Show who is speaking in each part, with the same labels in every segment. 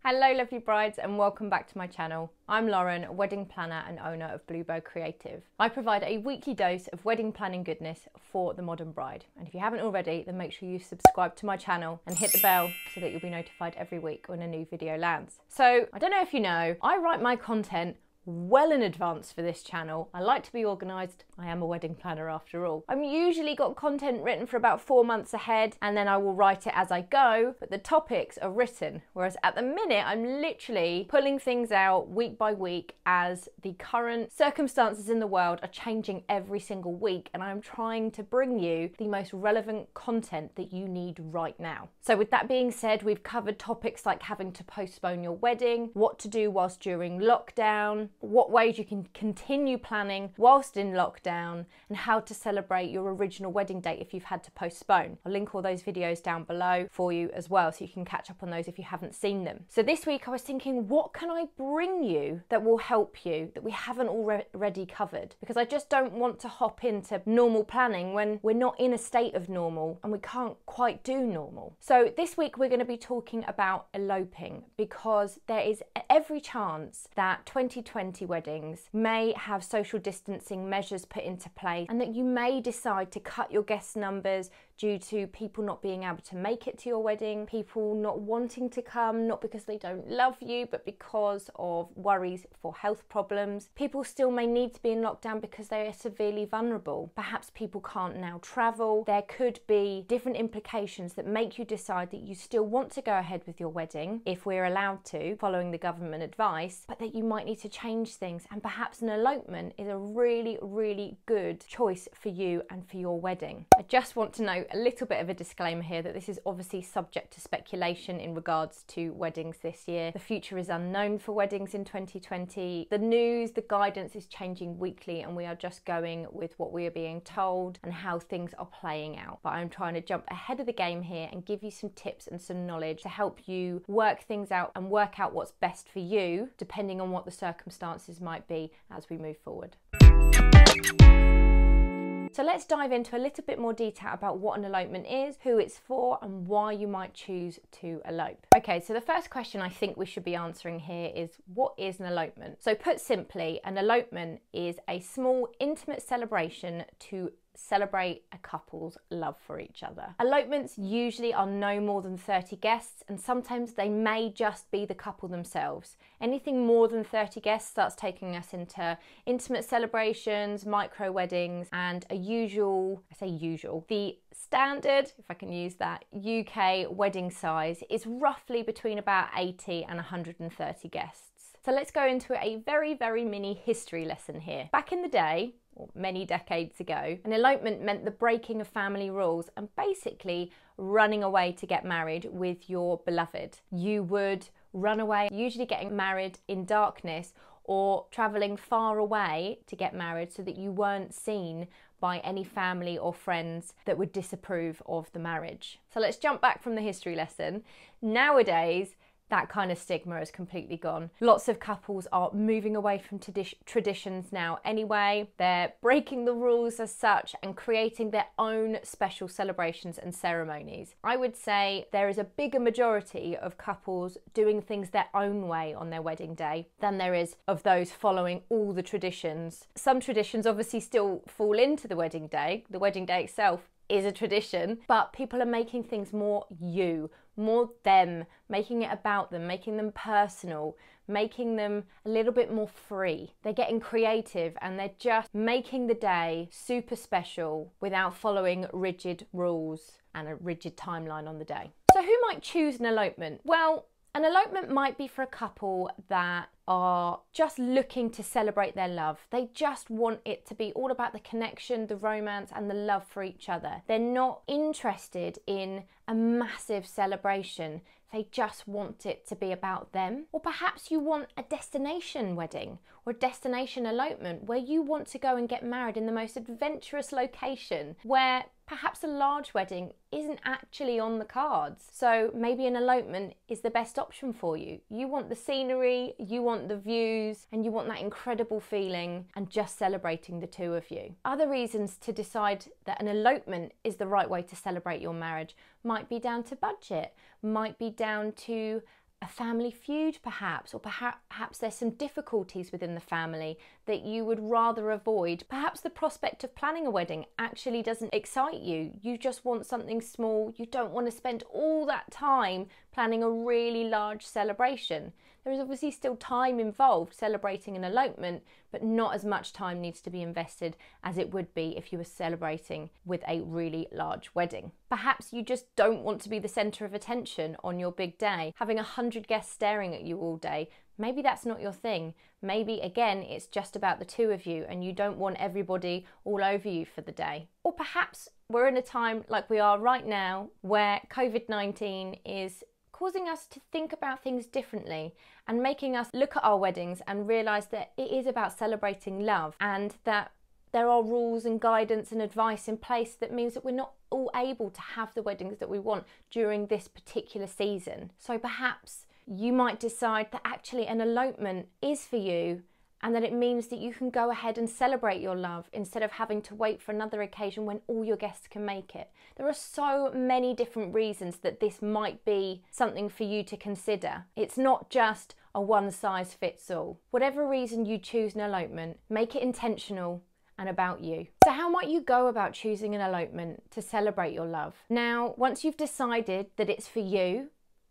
Speaker 1: Hello lovely brides and welcome back to my channel. I'm Lauren, a wedding planner and owner of Bluebow Creative. I provide a weekly dose of wedding planning goodness for the modern bride. And if you haven't already, then make sure you subscribe to my channel and hit the bell so that you'll be notified every week when a new video lands. So I don't know if you know, I write my content well in advance for this channel. I like to be organised. I am a wedding planner after all. I'm usually got content written for about 4 months ahead and then I will write it as I go, but the topics are written. Whereas at the minute, I'm literally pulling things out week by week as the current circumstances in the world are changing every single week, and I'm trying to bring you the most relevant content that you need right now. So with that being said, we've covered topics like having to postpone your wedding, what to do whilst during lockdown, what ways you can continue planning whilst in lockdown, and how to celebrate your original wedding date if you've had to postpone. I'll link all those videos down below for you as well so you can catch up on those if you haven't seen them. So this week I was thinking, what can I bring you that will help you that we haven't already covered? Because I just don't want to hop into normal planning when we're not in a state of normal and we can't quite do normal. So this week we're going to be talking about eloping, because there is every chance that 2020 weddings may have social distancing measures put into place and that you may decide to cut your guest numbers due to people not being able to make it to your wedding, people not wanting to come, not because they don't love you, but because of worries for health problems. People still may need to be in lockdown because they are severely vulnerable. Perhaps people can't now travel. There could be different implications that make you decide that you still want to go ahead with your wedding, if we're allowed to, following the government advice, but that you might need to change things, and perhaps an elopement is a really, really good choice for you and for your wedding. I just want to note a little bit of a disclaimer here that this is obviously subject to speculation in regards to weddings this year. The future is unknown for weddings in 2020. The news, the guidance is changing weekly, and we are just going with what we are being told and how things are playing out. But I'm trying to jump ahead of the game here and give you some tips and some knowledge to help you work things out and work out what's best for you, depending on what the circumstances might be as we move forward. So let's dive into a little bit more detail about what an elopement is, who it's for, and why you might choose to elope. Okay, so the first question I think we should be answering here is, what is an elopement? So put simply, an elopement is a small, intimate celebration to celebrate a couple's love for each other. Elopements usually are no more than 30 guests, and sometimes they may just be the couple themselves. Anything more than 30 guests starts taking us into intimate celebrations, micro weddings, and the standard, if I can use that, UK wedding size is roughly between about 80 and 130 guests. So let's go into a very, very mini history lesson here. Back in the day, or many decades ago, an elopement meant the breaking of family rules and basically running away to get married with your beloved. You would run away, usually getting married in darkness or travelling far away to get married so that you weren't seen by any family or friends that would disapprove of the marriage. So let's jump back from the history lesson. Nowadays, that kind of stigma is completely gone. Lots of couples are moving away from traditions now anyway. They're breaking the rules as such and creating their own special celebrations and ceremonies. I would say there is a bigger majority of couples doing things their own way on their wedding day than there is of those following all the traditions. Some traditions obviously still fall into the wedding day. The wedding day itself is a tradition, but people are making things more you, more them, making it about them, making them personal, making them a little bit more free. They're getting creative and they're just making the day super special without following rigid rules and a rigid timeline on the day. So who might choose an elopement? Well, an elopement might be for a couple that are just looking to celebrate their love. They just want it to be all about the connection, the romance, and the love for each other. They're not interested in a massive celebration. They just want it to be about them. Or perhaps you want a destination wedding or a destination elopement where you want to go and get married in the most adventurous location where perhaps a large wedding isn't actually on the cards. So maybe an elopement is the best option for you. You want the scenery, you want the views, and you want that incredible feeling and just celebrating the two of you. Other reasons to decide that an elopement is the right way to celebrate your marriage might be down to budget, might be down to a family feud perhaps, or perhaps there's some difficulties within the family that you would rather avoid. Perhaps the prospect of planning a wedding actually doesn't excite you. You just want something small. You don't want to spend all that time planning a really large celebration. There is obviously still time involved celebrating an elopement, but not as much time needs to be invested as it would be if you were celebrating with a really large wedding. Perhaps you just don't want to be the centre of attention on your big day, having 100 guests staring at you all day. Maybe that's not your thing. Maybe, again, it's just about the two of you and you don't want everybody all over you for the day. Or perhaps we're in a time like we are right now where COVID-19 is causing us to think about things differently and making us look at our weddings and realise that it is about celebrating love, and that there are rules and guidance and advice in place that means that we're not all able to have the weddings that we want during this particular season. So perhaps you might decide that actually an elopement is for you, and that it means that you can go ahead and celebrate your love instead of having to wait for another occasion when all your guests can make it. There are so many different reasons that this might be something for you to consider. It's not just a one-size-fits-all. Whatever reason you choose an elopement, make it intentional and about you. So how might you go about choosing an elopement to celebrate your love? Now, once you've decided that it's for you,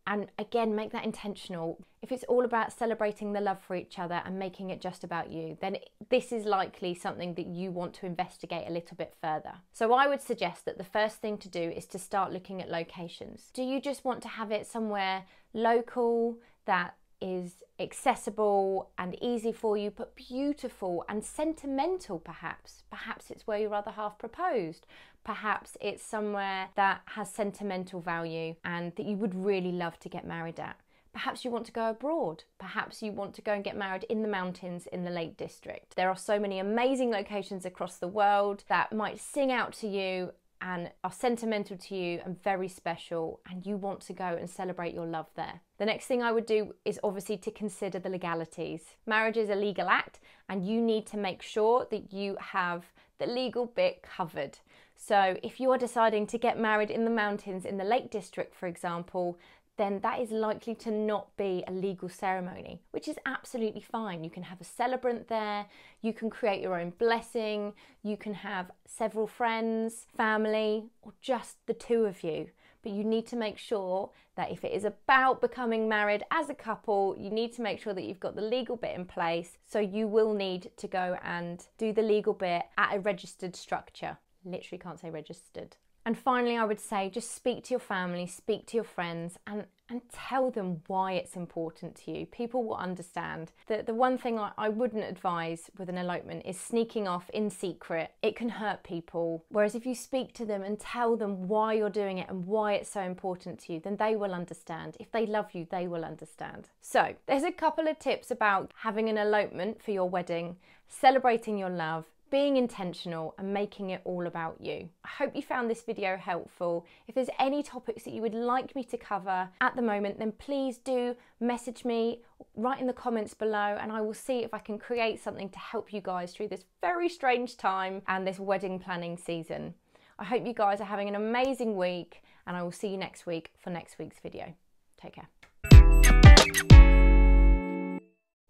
Speaker 1: and again, make that intentional. If it's all about celebrating the love for each other and making it just about you, then this is likely something that you want to investigate a little bit further. So I would suggest that the first thing to do is to start looking at locations. Do you just want to have it somewhere local that is accessible and easy for you, but beautiful and sentimental perhaps? Perhaps it's where your other half proposed. Perhaps it's somewhere that has sentimental value and that you would really love to get married at. Perhaps you want to go abroad. Perhaps you want to go and get married in the mountains in the Lake District. There are so many amazing locations across the world that might sing out to you and are sentimental to you and very special, and you want to go and celebrate your love there. The next thing I would do is obviously to consider the legalities. Marriage is a legal act and you need to make sure that you have the legal bit covered. So if you are deciding to get married in the mountains in the Lake District, for example, then that is likely to not be a legal ceremony, which is absolutely fine. You can have a celebrant there, you can create your own blessing, you can have several friends, family, or just the two of you. But you need to make sure that if it is about becoming married as a couple, you need to make sure that you've got the legal bit in place. So you will need to go and do the legal bit at a registered structure. Literally can't say registered. And finally, I would say just speak to your family, speak to your friends, and tell them why it's important to you. People will understand. The one thing I wouldn't advise with an elopement is sneaking off in secret. It can hurt people. Whereas if you speak to them and tell them why you're doing it and why it's so important to you, then they will understand. If they love you, they will understand. So there's a couple of tips about having an elopement for your wedding, celebrating your love, being intentional and making it all about you. I hope you found this video helpful. If there's any topics that you would like me to cover at the moment, then please do message me, write in the comments below, and I will see if I can create something to help you guys through this very strange time and this wedding planning season. I hope you guys are having an amazing week, and I will see you next week for next week's video. Take care.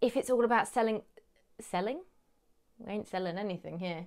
Speaker 1: If it's all about selling? We ain't selling anything here.